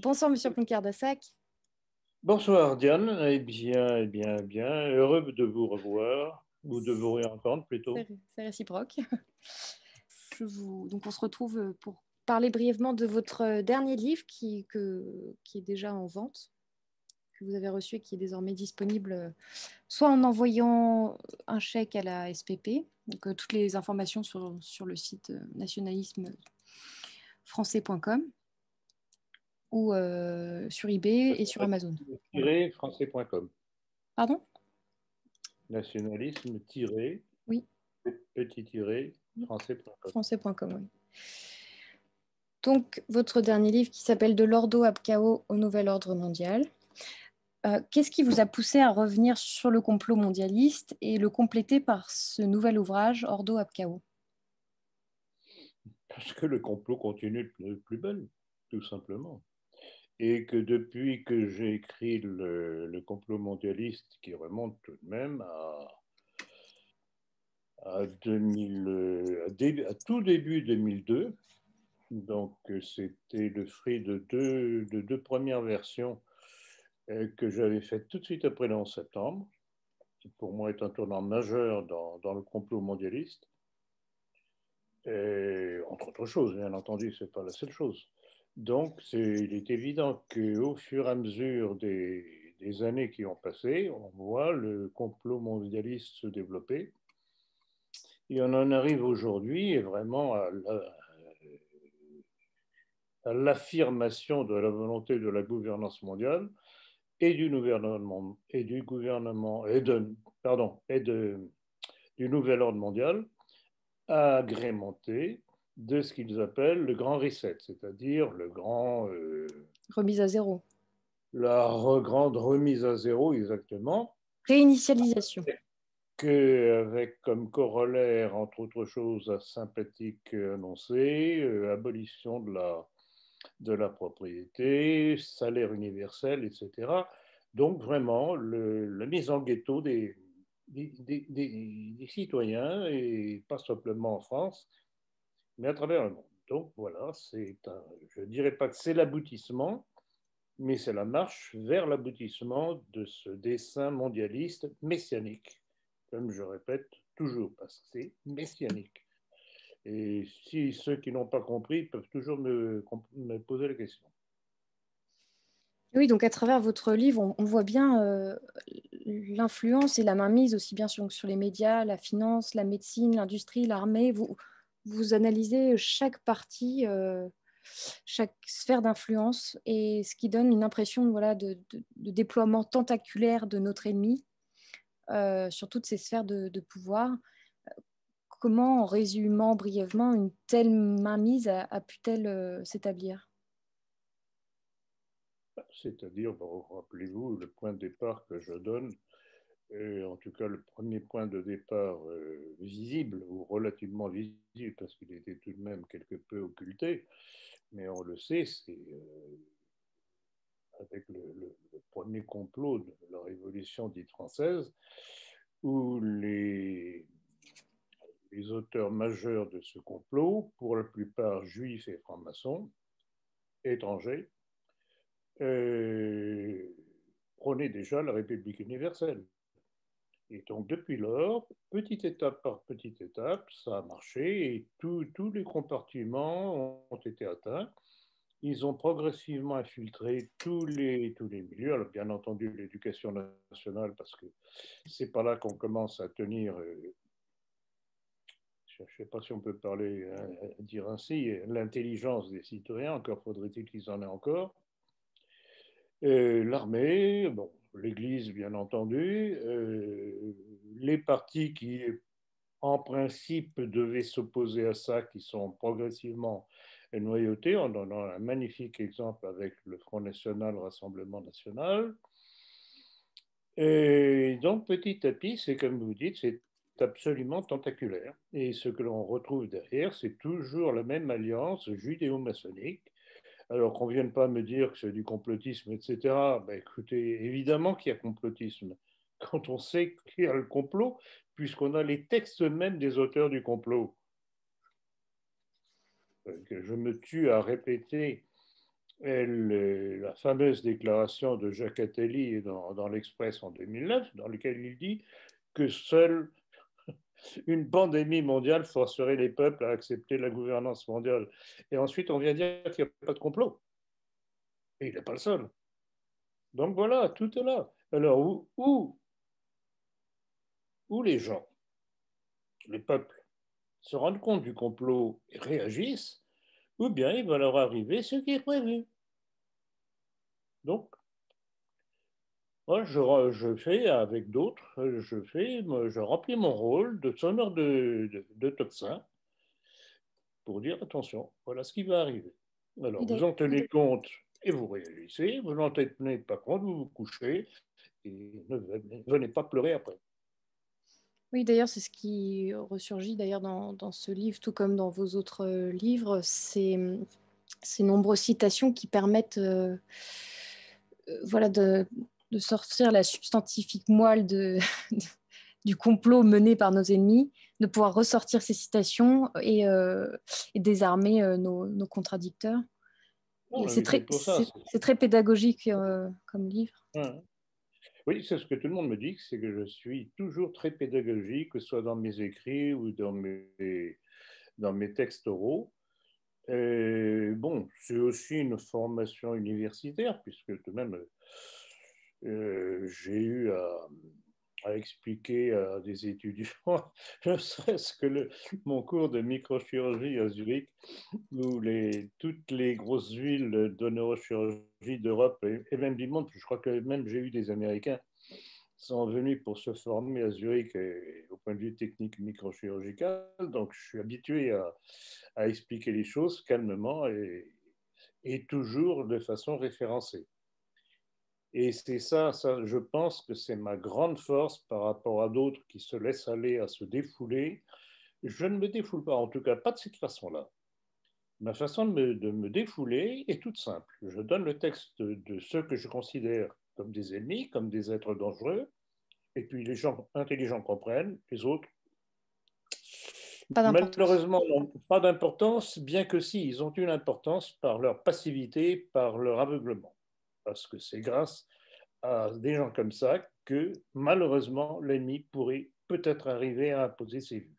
Bonsoir, Monsieur Poncardassac. Bonsoir Diane, bien, heureux de vous revoir, ou de vous réentendre plutôt. C'est réciproque. Donc, on se retrouve pour parler brièvement de votre dernier livre qui est déjà en vente, que vous avez reçu et qui est désormais disponible soit en envoyant un chèque à la SPP, donc toutes les informations sur le site nationalismefrançais.com ou sur eBay et sur Amazon. Voilà. Français.com. Pardon? Nationalisme Oui. français.com. Français.com, oui. Donc, votre dernier livre qui s'appelle De l'Ordo ab Chaos au Nouvel Ordre Mondial. Qu'est-ce qui vous a poussé à revenir sur le complot mondialiste et le compléter par ce nouvel ouvrage, Ordo ab Chaos? Parce que le complot continue de plus belle, tout simplement. Et que depuis que j'ai écrit le complot mondialiste, qui remonte tout de même à tout début 2002, donc c'était le fruit de deux premières versions que j'avais faites tout de suite après le 11 septembre, qui pour moi est un tournant majeur dans le complot mondialiste. Et, entre autres choses, bien entendu, ce n'est pas la seule chose. Donc, il est évident qu'au fur et à mesure des années qui ont passé, on voit le complot mondialiste se développer. Et on en arrive aujourd'hui vraiment à l'affirmation de la volonté de la gouvernance mondiale et du gouvernement du nouvel ordre mondial, agrémenté de ce qu'ils appellent le grand reset, c'est-à-dire Remise à zéro. la grande remise à zéro, exactement. Réinitialisation. Avec comme corollaire, entre autres choses sympathiques annoncées, abolition de la propriété, salaire universel, etc. Donc vraiment la mise en ghetto des citoyens, et pas simplement en France, mais à travers le monde. Donc voilà, je ne dirais pas que c'est l'aboutissement, mais c'est la marche vers l'aboutissement de ce dessein mondialiste messianique, comme je répète toujours, parce que c'est messianique. Et si ceux qui n'ont pas compris peuvent toujours me poser la question. Oui, donc à travers votre livre, on voit bien l'influence et la mainmise aussi bien sur les médias, la finance, la médecine, l'industrie, l'armée. Vous analysez chaque partie, chaque sphère d'influence et ce qui donne une impression voilà, de déploiement tentaculaire de notre ennemi sur toutes ces sphères de pouvoir. Comment, en résumant brièvement, une telle mainmise a pu-t-elle s'établir? C'est-à-dire, bon, rappelez-vous, le point de départ que je donne, en tout cas le premier point de départ visible, ou relativement visible, parce qu'il était tout de même quelque peu occulté, mais on le sait, c'est avec le premier complot de la Révolution dite française, où les auteurs majeurs de ce complot, pour la plupart juifs et francs-maçons, étrangers, prônaient déjà la République universelle. Et donc, depuis lors, petite étape par petite étape, ça a marché et tous les compartiments ont été atteints. Ils ont progressivement infiltré tous les milieux. Alors, bien entendu, l'éducation nationale, parce que c'est par là qu'on commence à tenir, je ne sais pas si on peut parler, dire ainsi, l'intelligence des citoyens, encore faudrait-il qu'ils en aient encore. L'armée, bon, l'Église, bien entendu, les partis qui, en principe, devaient s'opposer à ça, qui sont progressivement noyautés. On en a un magnifique exemple avec le Front National, le Rassemblement National. Et donc, petit à petit, c'est comme vous dites, c'est absolument tentaculaire. Et ce que l'on retrouve derrière, c'est toujours la même alliance judéo-maçonnique. Alors qu'on ne vienne pas me dire que c'est du complotisme, etc. Ben, écoutez, évidemment qu'il y a complotisme. Quand on sait qu'il y a le complot, puisqu'on a les textes mêmes des auteurs du complot. Que je me tue à répéter La fameuse déclaration de Jacques Attali dans l'Express en 2009, dans laquelle il dit que seule une pandémie mondiale forcerait les peuples à accepter la gouvernance mondiale. Et ensuite, on vient dire qu'il n'y a pas de complot. Et il n'est pas le seul. Donc voilà, tout est là. Alors, où les gens, les peuples, se rendent compte du complot et réagissent, ou bien il va leur arriver ce qui est prévu. Donc, moi, je fais avec d'autres, je remplis mon rôle de sonneur de tocsin pour dire attention, voilà ce qui va arriver. Alors, vous en tenez compte et vous réagissez, vous n'en tenez pas compte, vous vous couchez et ne venez pas pleurer après. Oui, d'ailleurs, c'est ce qui ressurgit d'ailleurs dans ce livre, tout comme dans vos autres livres, ces nombreuses citations qui permettent voilà, de sortir la substantifique moelle du complot mené par nos ennemis, de pouvoir ressortir ces citations et désarmer nos contradicteurs. Et Non, mais c'est pour ça. c'est très pédagogique comme livre. Oui, c'est ce que tout le monde me dit, c'est que je suis toujours très pédagogique, que ce soit dans mes écrits ou dans mes textes oraux. Et bon, c'est aussi une formation universitaire, puisque tout de même, j'ai eu à expliquer à des étudiants, ne serait-ce que mon cours de microchirurgie à Zurich, où toutes les grosses villes de neurochirurgie d'Europe et même du monde, je crois que même j'ai eu des Américains, sont venus pour se former à Zurich au point de vue technique microchirurgical. Donc, je suis habitué à expliquer les choses calmement et toujours de façon référencée. Et c'est ça, je pense que c'est ma grande force par rapport à d'autres qui se laissent aller à se défouler. Je ne me défoule pas, en tout cas pas de cette façon-là. Ma façon de me défouler est toute simple. Je donne le texte de ceux que je considère comme des ennemis, comme des êtres dangereux, et puis les gens intelligents comprennent, les autres, Pas d'importance. malheureusement, n'ont pas d'importance, bien que si, ils ont une importance par leur passivité, par leur aveuglement. Parce que c'est grâce à des gens comme ça que, malheureusement, l'ennemi pourrait peut-être arriver à imposer ses vues.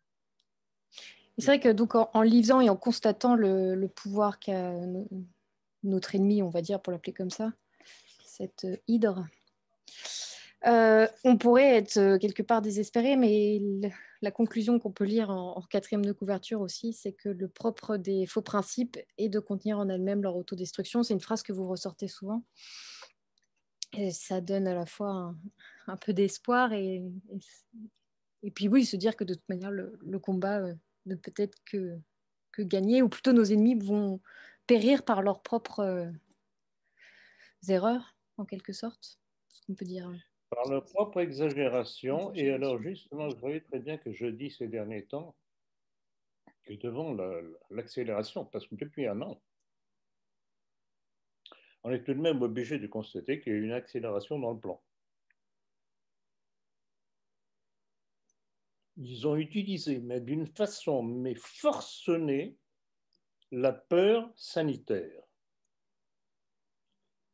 C'est vrai que donc en lisant et en constatant le pouvoir qu'a notre ennemi, on va dire, pour l'appeler comme ça, cette hydre, on pourrait être quelque part désespéré, mais la conclusion qu'on peut lire en quatrième de couverture aussi, c'est que le propre des faux principes est de contenir en elles-mêmes leur autodestruction. C'est une phrase que vous ressortez souvent. Et ça donne à la fois un peu d'espoir et puis oui, se dire que de toute manière, le combat ne peut être que gagner, ou plutôt nos ennemis vont périr par leurs propres erreurs, en quelque sorte. Ce qu'on peut dire. Par leur propre exagération, et alors justement, vous voyez très bien que je dis ces derniers temps que devant l'accélération, parce que depuis un an, on est tout de même obligé de constater qu'il y a une accélération dans le plan. Ils ont utilisé, mais d'une façon forcenée, la peur sanitaire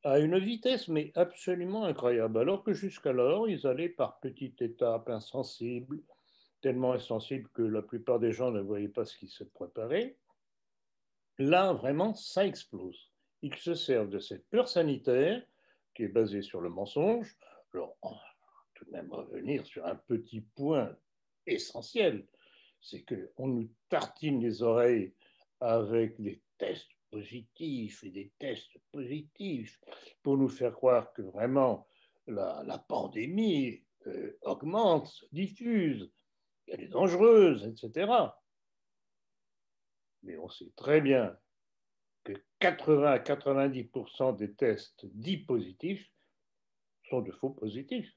à une vitesse mais absolument incroyable, alors que jusqu'alors, ils allaient par petites étapes insensibles, tellement insensibles que la plupart des gens ne voyaient pas ce qui se préparait. Là, vraiment, ça explose. Ils se servent de cette peur sanitaire qui est basée sur le mensonge. Alors, on va tout de même revenir sur un petit point essentiel, c'est qu'on nous tartine les oreilles avec des tests positifs et des tests positifs pour nous faire croire que vraiment la pandémie augmente, se diffuse, elle est dangereuse, etc. Mais on sait très bien que 80 à 90% des tests dits positifs sont de faux positifs.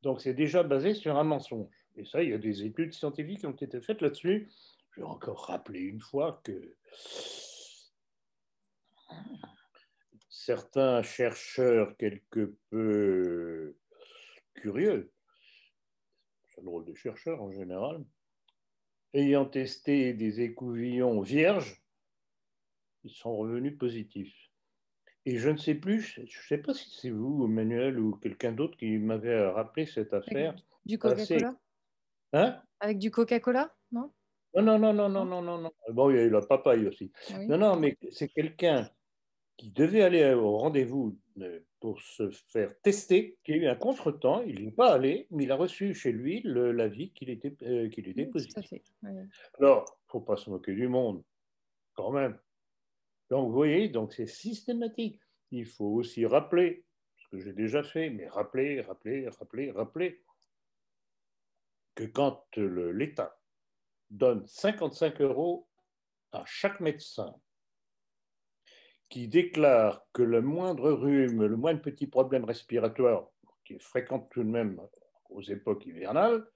Donc c'est déjà basé sur un mensonge. Et ça, il y a des études scientifiques qui ont été faites là-dessus. Je vais encore rappeler une fois que certains chercheurs quelque peu curieux, c'est un drôle de chercheurs en général, ayant testé des écouvillons vierges, ils sont revenus positifs. Et je ne sais plus, je ne sais pas si c'est vous, Emmanuel, ou quelqu'un d'autre qui m'avait rappelé cette Avec affaire du assez... Coca-Cola? Hein? Avec du Coca-Cola, non? Non, non, non, non, non, Non. non, non, non. Bon, il y a eu la papaye aussi. Oui. Non, non, mais c'est quelqu'un qui devait aller au rendez-vous pour se faire tester, qui a eu un contretemps, il n'y est pas allé, mais il a reçu chez lui l'avis qu'il était Oui, tout à positif. fait. Oui. Alors, il ne faut pas se moquer du monde, quand même. Donc, vous voyez, donc c'est systématique. Il faut aussi rappeler, ce que j'ai déjà fait, mais rappeler que quand l'État donne 55 euros à chaque médecin qui déclare que le moindre rhume, le moindre petit problème respiratoire, qui est fréquent tout de même aux époques hivernales,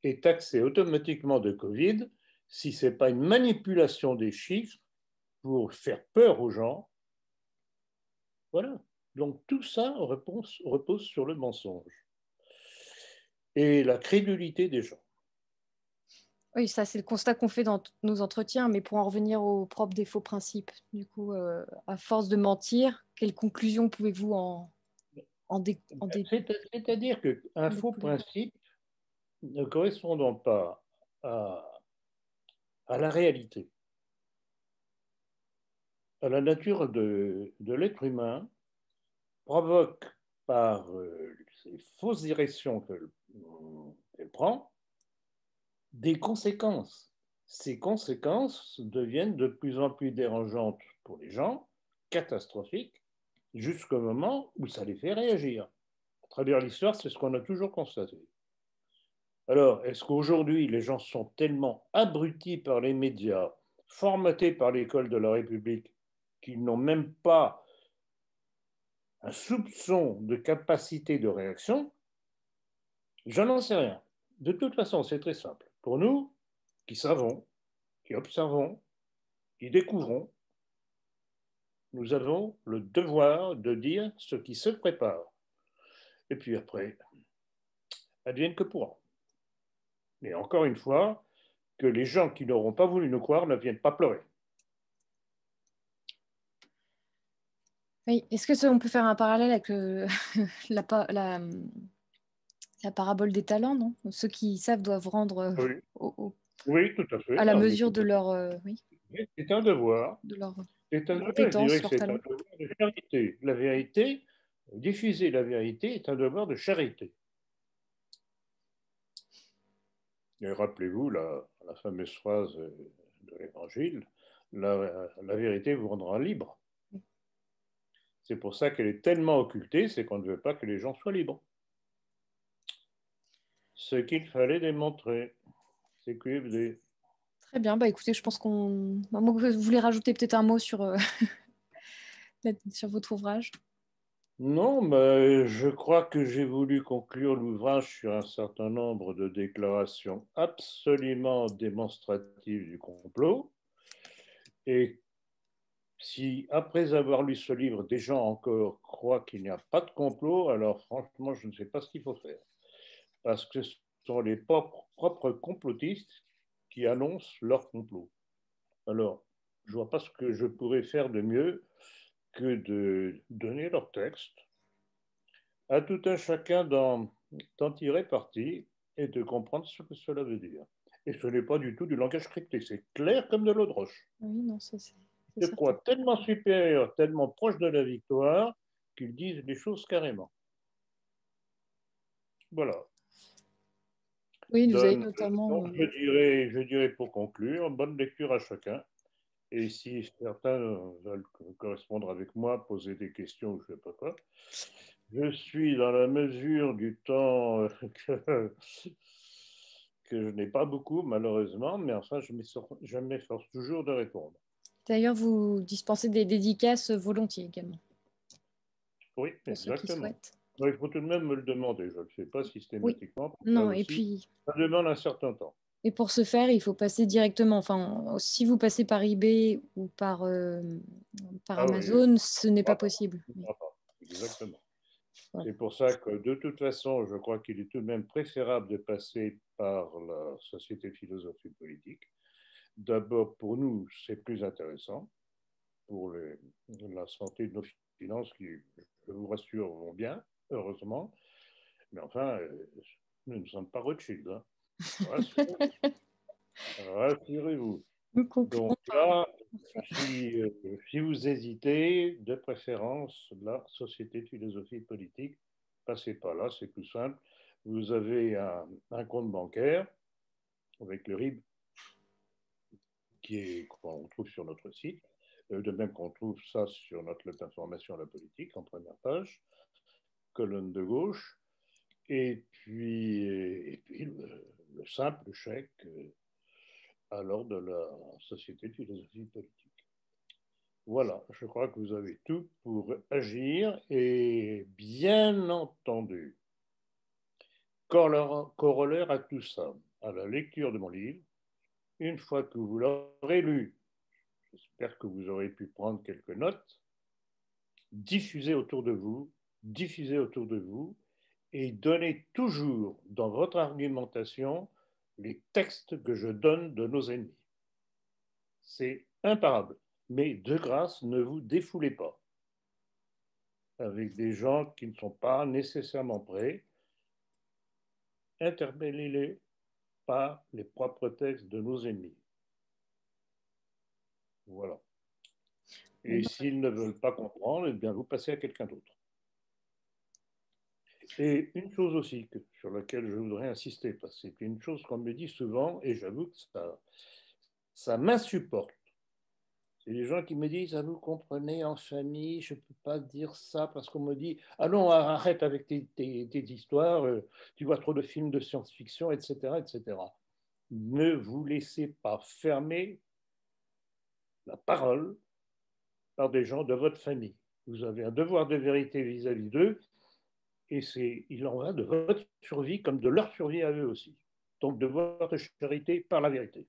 est taxé automatiquement de Covid, si ce n'est pas une manipulation des chiffres pour faire peur aux gens. Voilà. Donc tout ça repose sur le mensonge et la crédulité des gens. Oui, ça, c'est le constat qu'on fait dans nos entretiens, mais pour en revenir au propre des faux principes, du coup, à force de mentir, quelles conclusions pouvez-vous C'est-à-dire qu'un en faux découler? principe ne correspondant pas à, à la réalité, à la nature de l'être humain, provoque par ces fausses directions qu'elle prend des conséquences. Ces conséquences deviennent de plus en plus dérangeantes pour les gens, catastrophiques, jusqu'au moment où ça les fait réagir. À travers l'histoire, c'est ce qu'on a toujours constaté. Alors, est-ce qu'aujourd'hui, les gens sont tellement abrutis par les médias, formatés par l'école de la République, qu'ils n'ont même pas un soupçon de capacité de réaction? Je n'en sais rien. De toute façon, c'est très simple. Pour nous, qui savons, qui observons, qui découvrons, nous avons le devoir de dire ce qui se prépare. Et puis après, advienne que pourra. Mais encore une fois, que les gens qui n'auront pas voulu nous croire ne viennent pas pleurer. Oui. Est-ce que on peut faire un parallèle avec la parabole des talents, non? Ceux qui savent doivent rendre Oui, oui, tout à fait. à la Non, mais mesure tout de à fait. leur, oui, C'est un devoir. de leur C'est un devoir, je dirais compétence, que leur c'est un talent. devoir de charité. La vérité, diffuser la vérité est un devoir de charité. Et rappelez-vous la fameuse phrase de l'Évangile, la vérité vous rendra libre. C'est pour ça qu'elle est tellement occultée, c'est qu'on ne veut pas que les gens soient libres. Ce qu'il fallait démontrer, c'est QFD. Très bien. Bah, écoutez, je pense vous voulez rajouter peut-être un mot sur, sur votre ouvrage? Non, mais je crois que j'ai voulu conclure l'ouvrage sur un certain nombre de déclarations absolument démonstratives du complot. Et si, après avoir lu ce livre, des gens encore croient qu'il n'y a pas de complot, alors franchement, je ne sais pas ce qu'il faut faire. Parce que ce sont les propres complotistes qui annoncent leur complot. Alors, je ne vois pas ce que je pourrais faire de mieux que de donner leur texte, à tout un chacun d'en tirer parti et de comprendre ce que cela veut dire. Et ce n'est pas du tout du langage crypté, c'est clair comme de l'eau de roche. Oui, non, ça c'est Je certain. crois tellement supérieur, tellement proche de la victoire, qu'ils disent les choses carrément. Voilà. Oui, vous avez Donc, notamment. je dirais pour conclure, bonne lecture à chacun. Et si certains veulent correspondre avec moi, poser des questions, je ne sais pas quoi, je suis dans la mesure du temps que je n'ai pas beaucoup, malheureusement, mais enfin, je m'efforce toujours de répondre. D'ailleurs, vous dispensez des dédicaces volontiers également, Oui, pour ceux qui exactement. souhaitent. Mais il faut tout de même me le demander. Je ne le fais pas Oui, systématiquement. Là non, aussi, ça demande un certain temps. et pour ce faire, il faut passer directement. Enfin, si vous passez par eBay ou par Ah oui, Amazon, ce n'est pas pas, possible. Oui, pas. Exactement. voilà. C'est pour ça que de toute façon, je crois qu'il est tout de même préférable de passer par la Société Philosophie Politique. D'abord, pour nous, c'est plus intéressant pour la santé de nos finances qui, je vous rassure, vont bien, heureusement. Mais enfin, nous ne sommes pas Rothschild. Hein. Rassurez-vous. Nous Donc concluons là, par ça. si vous hésitez, de préférence, la Société de philosophie politique, passez pas là, c'est plus simple. Vous avez un compte bancaire avec le RIB qu'on trouve sur notre site, de même qu'on trouve ça sur notre lettre d'information à la politique, en première page, colonne de gauche, et puis le simple chèque à l'ordre de la Société de philosophie politique. Voilà, je crois que vous avez tout pour agir et bien entendu, corollaire à tout ça, à la lecture de mon livre, une fois que vous l'aurez lu, j'espère que vous aurez pu prendre quelques notes, diffusez autour de vous et donnez toujours dans votre argumentation les textes que je donne de nos ennemis. C'est imparable. Mais de grâce, ne vous défoulez pas avec des gens qui ne sont pas nécessairement prêts. Interpellez-les par les propres textes de nos ennemis. Voilà. Et s'ils ne veulent pas comprendre, eh bien, vous passez à quelqu'un d'autre. Et une chose aussi sur laquelle je voudrais insister, parce que c'est une chose qu'on me dit souvent, et j'avoue que ça m'insupporte. C'est les gens qui me disent, ah, vous comprenez, en famille, je ne peux pas dire ça, parce qu'on me dit, ah non, arrête avec tes histoires, tu vois trop de films de science-fiction, etc., etc. Ne vous laissez pas fermer la parole par des gens de votre famille. Vous avez un devoir de vérité vis-à-vis d'eux, et il en va de votre survie comme de leur survie à eux aussi. Donc, devoir de charité par la vérité.